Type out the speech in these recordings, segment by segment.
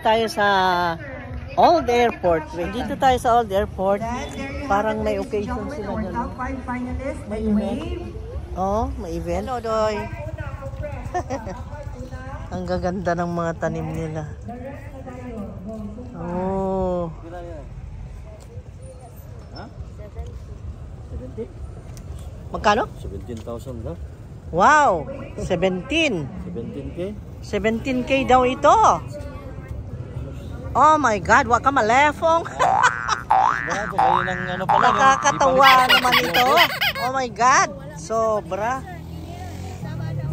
tayo sa Old Airport. Dito tayo sa Old Airport. Parang may occasion sila dyan. May event. Oh, may event. Hello, Doy. Ang gaganda ng mga tanim nila. Oh. Magkano? 17,000 daw. Wow! 17. 17K? 17K daw ito. Oh my God, wag ka malefong. Nakakatawa naman ito. Oh my God, sobra.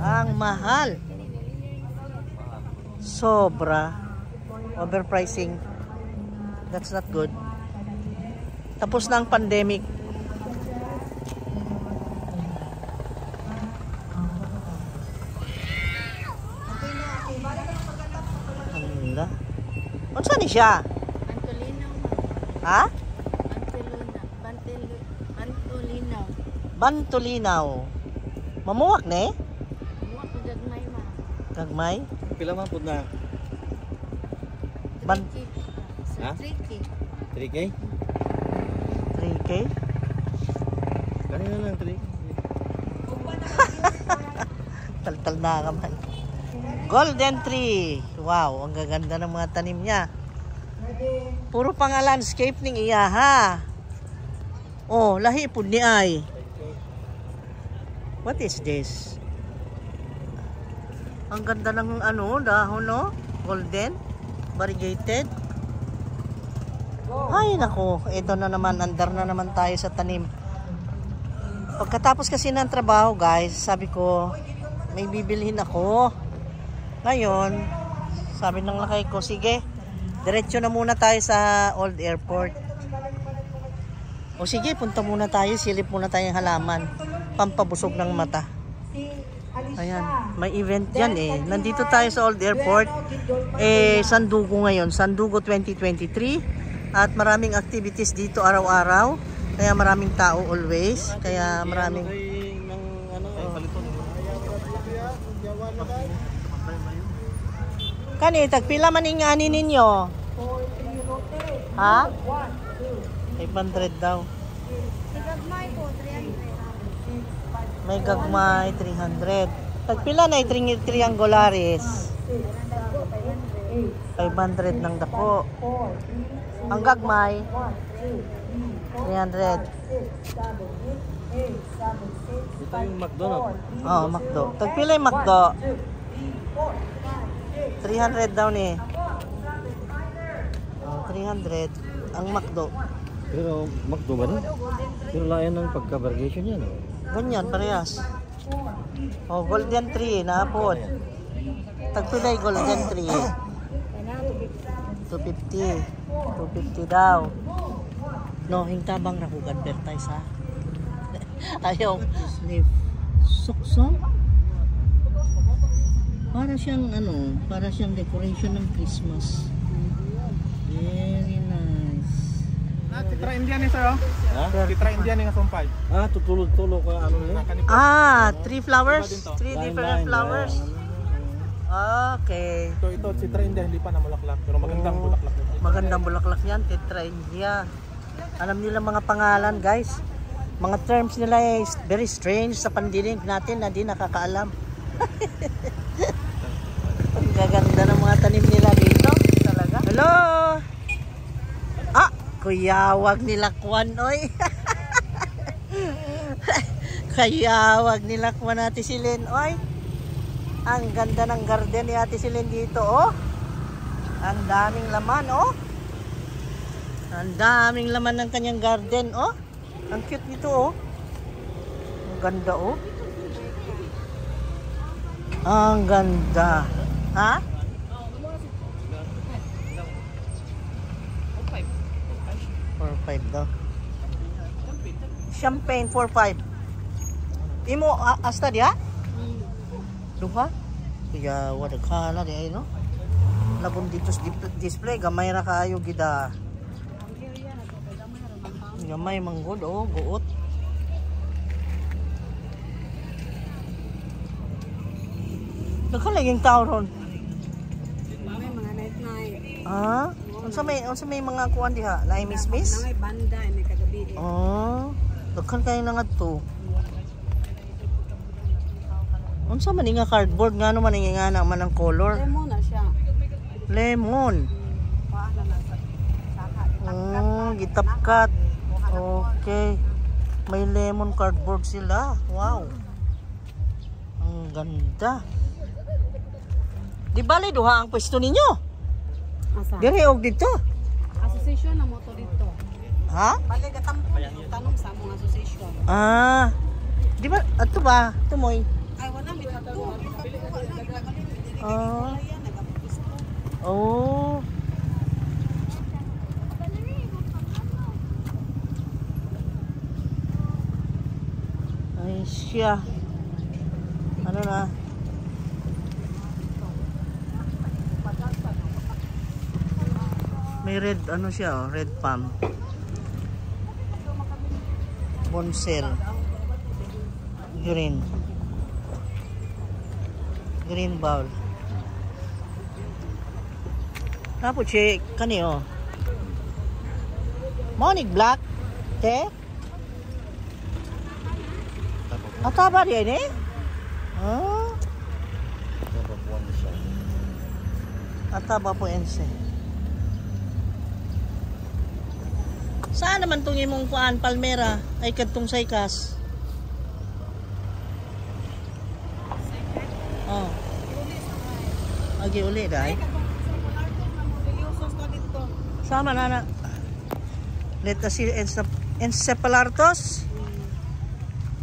Ang mahal. Sobra. Overpricing. That's not good. Tapos na ang pandemic. Anda. Ano saan siya? Bantolinaw. Ha? Bantolinaw. Bantolinaw. Mamuwak ne? Muwak ko gagmay ma. Gagmay? Pila man po na? Ha? 3K. 3K? 3K? Kanina lang 3K. Tal-tal na ka man. Golden tree. Wow, ang gaganda ng mga tanim niya. Puro pang landscape ning iya ha. Oh, lahi pud ni ay. What is this? Ang ganda ng ano, dahon no? Golden, variegated. Ay nako, ito na naman, andar na naman tayo sa tanim. Pagkatapos kasi ng trabaho, guys, sabi ko, may bibilhin ako. Ngayon, sabi ng lakay ko, sige, diretso na muna tayo sa Old Airport. O sige, punta muna tayo, silip muna tayo ng halaman. Pampabusog ng mata. Ayan, may event yan eh. Nandito tayo sa Old Airport. Sandugo ngayon, Sandugo 2023. At maraming activities dito araw-araw. Kaya maraming tao always. Kaya maraming... Kani, tagpila man yung ani ninyo? Ha? 500 daw. May gagmay 300. Tagpila na yung triangularis? 500 ng dako. Ang gagmay 300. Ito yung McDonald's. Oh, McDo. Tagpila yung McDo? 300 daw ni. Oh, 300 ang McDo. Pero McDo ba rin? Pero layan ng pagka-variegation yan. Ganyan, parehas. Oh, golden tree, naapod. Tagpilay golden tree. 250. 250 daw. No, hingtabang na kung advertise ha. Ayaw. Suksong? Para siyang ano, para siyang decoration ng Christmas. Very nice. Titra Indian ni sir. Ha? Titra Indian ni nga sumpay. Ah, tutulog-tulog ka ano yun? Three flowers? Three different flowers? Okay. Ito Titra Indian hindi pa namulaklak pero magandang bulaklak. Magandang bulaklak yan, Tetra India. Alam nila mga pangalan, guys. Mga terms nila is very strange sa pandinig natin na di nakakaalam. Ang gaganda ng mga tanim nila dito. Talaga. Hello! Ah! Kuyawag nila kwan, oy. Kuyawag nila kwan Ate Silin, oy. Ang ganda ng garden ni Ate Silin dito, oh. Ang daming laman, oh. Ang daming laman ng kanyang garden, oh. Ang cute nito, oh. Ang ganda, oh. Ang ganda. Ha? 4-5 daw. Champagne 4-5. Imo hasta dia? Duha? Kuya wala kala di ay no. Labon dito sa display gamay ra kaayo gida. Gamay manggod oh, guot. Nakalaging tao ron. May mga night. Ah, unsa may mga kuan diha? Naay miss? Nangay banda ni kagabi. Oh, daghan kay na ngadto. Unsa man nga cardboard ngano man nga na man ang color? Lemon na siya. Lemon. Paano na sa saka. Oh, gitapkat. Okay. May lemon cardboard sila. Wow. Ang ganda. Di bali duha ang pwesto ninyo? Asa? Dire og dito. Association na moto dito. Ha? Bali gatampo tanong sa among association. Ah. Di ba ato ba? Tumoy. Ay wala mi dito. Ah. Oh. Ay siya. Ano na? May red ano siya, oh, red palm. Bonsel. Green. Green bowl. Tapos si kani oh. Morning black. Te? Ataba diyan eh? Ah. Ataba po ense. Saan naman itong imong kuan palmera ay kadtong saykas? Oh. Agi uli dai. Sama na. Let us see encephalitis.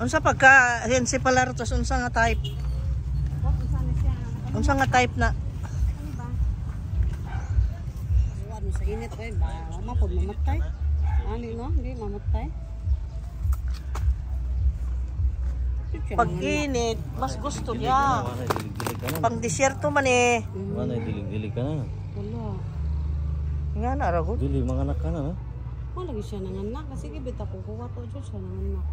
Unsa pagka encephalitis unsa nga type? Unsa nga type na? Ano sa init ay ba mapod mamatay. Ani no, hindi mamatay. Pag init, mas gusto niya. Pang disyerto man eh. Wala dilig-dilig ka na. Wala. Nga na ragod. Dili mga anak ka na, no? Wala lagi siya nanganak kasi gibit ako kuha to jud siya nanganak.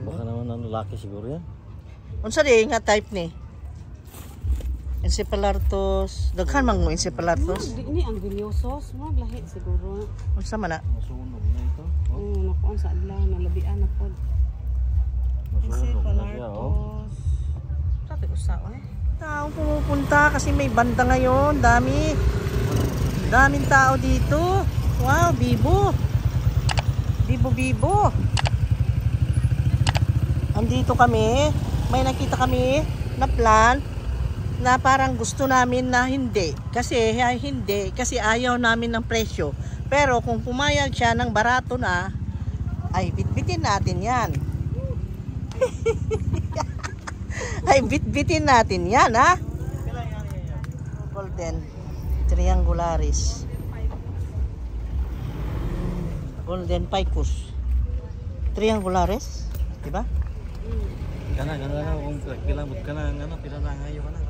Baka naman ano laki siguro yan. Unsa di nga type ni? Encephalitis. Daghan man mo encephalitis. Ini ang bilyosos mo lahi siguro. Unsa man na? Masunog na ito. Nakuan sa adlaw na labian na pod. Masunog na siya, oh. Sabi usaw eh. Tao pumupunta kasi may banda ngayon. Daming tao dito. Wow, bibo. Bibo. Andito kami. May nakita kami na plant na parang gusto namin na hindi. Kasi ayaw namin ng presyo. Pero kung pumayag siya ng barato na, ay bitbitin natin yan. Ay bitbitin natin yan, ha? Golden triangularis. Golden ficus. Triangularis, di ba? Kana kung kilabot ka na ano pinanangayo ka na.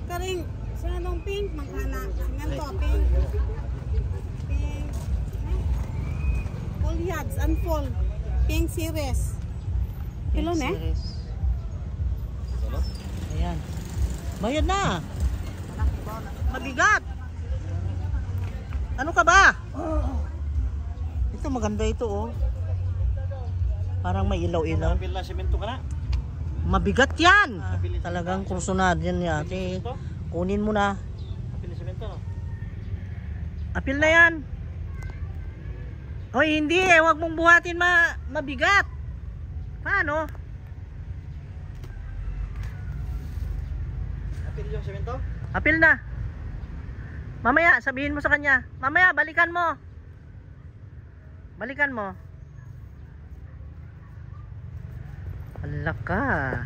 Karing sanong pink magana nganto pink. Foliage unfold. Pink series. Kilo ne? Ayan. Bayad na. Mabigat. Ano ka ba? Ito maganda ito oh. Parang may ilaw-ilaw. Apil na semento ka na. Mabigat yan. Talagang kursunad yan niya. Kunin mo na. Apil na semento, no? Apil na yan. Hoy, hindi eh. Huwag mong buhatin mabigat. Paano? Apil yung semento? Apil na. Mamaya, sabihin mo sa kanya. Mamaya, balikan mo. Balikan mo. Alaka.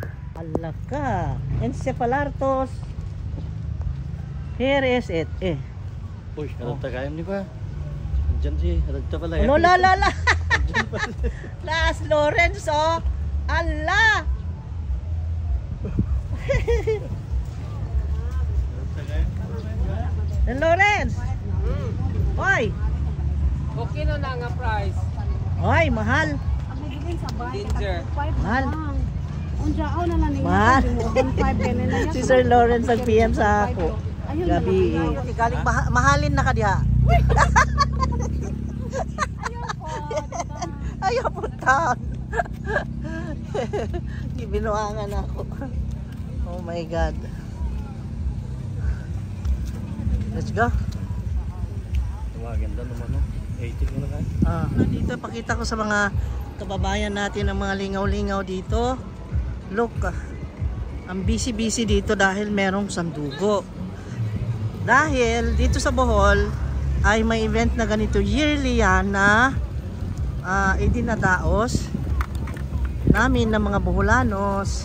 Encephalitis. Here is it. Uy, harap kayam ni ba? Diyan si, harap pala yan. Ano, la. Las Lawrence, oh. Allah. Lawrence. Hoy. Okay na nga price. Hoy, mahal. Mahal. Unjao na lang Mahal. ni 1.5 na yan. Si Sir Lawrence ang PM sa ako. Ay Gabi. Galing mahalin na ka diha. Ayaw po taon. Ibinuangan ako. Oh my God. Let's go. Maganda naman, no? 80 mo na kayo. Dito pakita ko sa mga kababayan natin ang mga lingaw-lingaw dito. Look, ang busy-busy dito dahil merong sandugo. Dahil dito sa Bohol ay may event na ganito yearly yan na idinadaos namin ng mga Boholanos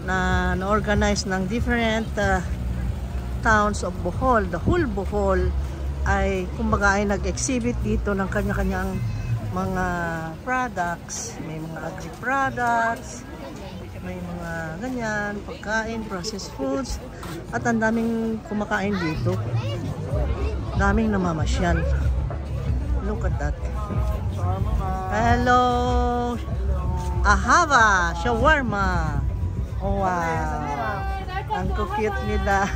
na na-organize ng different towns of Bohol. The whole Bohol ay kumbaga ay nag-exhibit dito ng kanya-kanyang mga products. May mga agri products, may mga ganyan, pagkain, processed foods, at ang daming kumakain dito. Daming namamasyal. Look at that. Hello! Ahava! Shawarma! Oh, wow! Ang cute nila.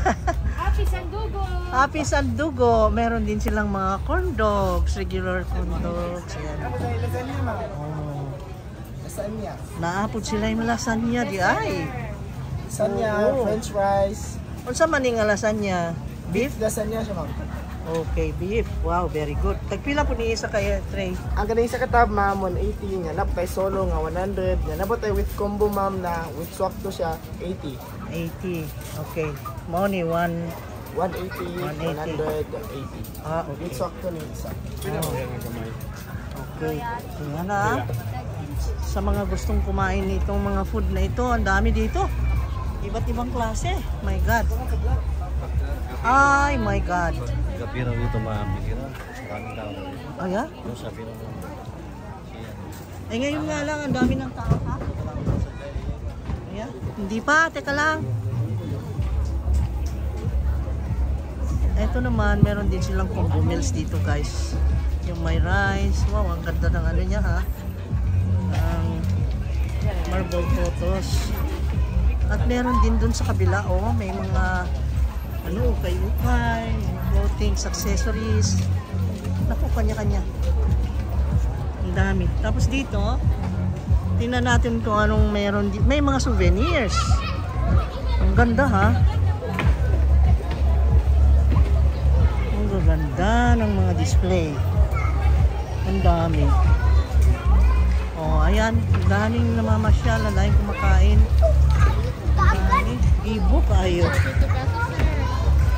Happy Sandugo! Happy Sandugo! Meron din silang mga corn dogs, regular corn dogs. Ayan. Oh. Lasagna. Naapod sila yung lasagna di ay. Lasagna, Oo. french fries. Unsa man ning lasagna? Beef? Lasagna siya, ma'am. Okay, beef. Wow, very good. Tagpila po ni isa kay tray. Ang galing sa katab, ma'am, 180 nga. Nap kay solo nga 100. Nga nabot ay with combo, ma'am, na with swap to siya 80. 80. Okay. Money 1. 180, 180. Okay. With swap to ni isa. Okay. Ayan na. Sa mga gustong kumain nitong mga food na ito, ang dami dito. Iba't ibang klase. My God. Ay, my God. Kapiraw dito maambig na. Maraming tao. Ay, ha? Yung sabi ng Eh, ngayon nga lang, ang dami ng tao, ha? Ayan. Hindi pa, teka lang. Ito naman, meron din silang combo meals dito, guys. Yung may rice. Wow, ang ganda ng ano niya, ha? Ang marble photos. At meron din dun sa kabila, oh, may mga ano, ukay-ukay, clothings, accessories. Naku, kanya-kanya. Ang dami. Tapos dito, tingnan natin kung anong meron dito. May mga souvenirs. Ang ganda, ha? Ang ganda ng mga display. Ang dami. Oh, ayan. Ang daming namamasyal. Ang daming kumakain. Ang dami. Ibo kayo.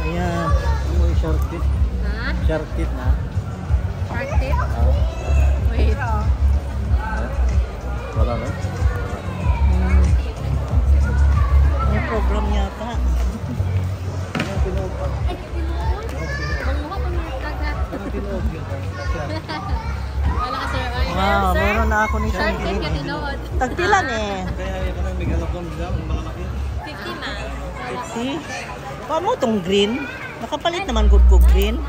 Ayan. Ano yung shark teeth? Ha? Shark teeth na? Shark tip? Wait. Wala na? May program yata. Manguha pa mga kagat. Wala ka sir. Ay, Wow, sir. meron na ako nito. Shark tip ka tinood. Tagpilan eh. Kaya ito na may galakon dyan. Mga laki. 50 man. Wala. See? Paano tong green? Nakapalit naman good ko green.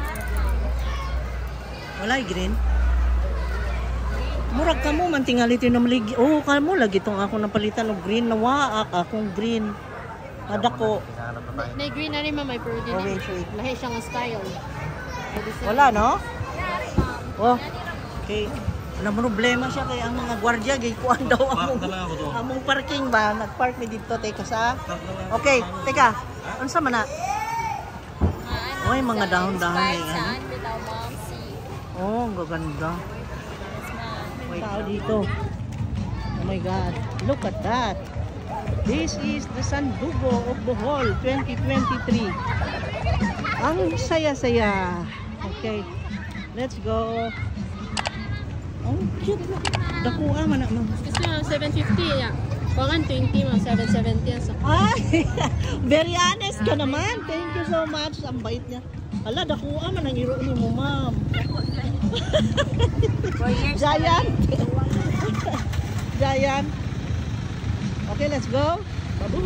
Wala green. Murag ka mo man tingali ito na maligi. Oh, ka mo lagi itong ako napalitan ng green. Nawaak akong green. Nadako. May green na rin ma, may puro din. Oh, wait, wait. Lahi siya nga style. Wala, no? Oh. Okay. Ano problema siya kay ang mga gwardiya gikuan daw among parking ba nagpark mi dito teka sa. Okay, teka. Unsa man na? Oy, mga dahon-dahon ni ano. Oh, ang gaganda. May tao dito. Oh my God. Look at that. This is the Sandugo of Bohol 2023. Ang saya-saya. Okay. Let's go. Oh, cute. Dakuha man na. Kasi mga 750 ya. Pangan 20 mga 770 sa. Ay, very honest ka naman. Thank you so much. Ang bait niya. Ala, dakuha man ang iro ni mo, ma'am. Giant. Giant. Okay, let's go. Babu.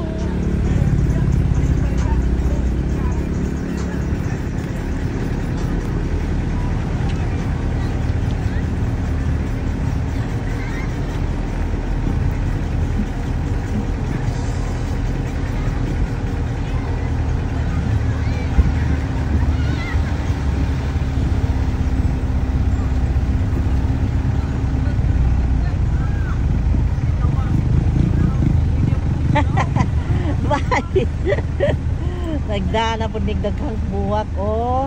Nagdaan na po daghang buwak, oh.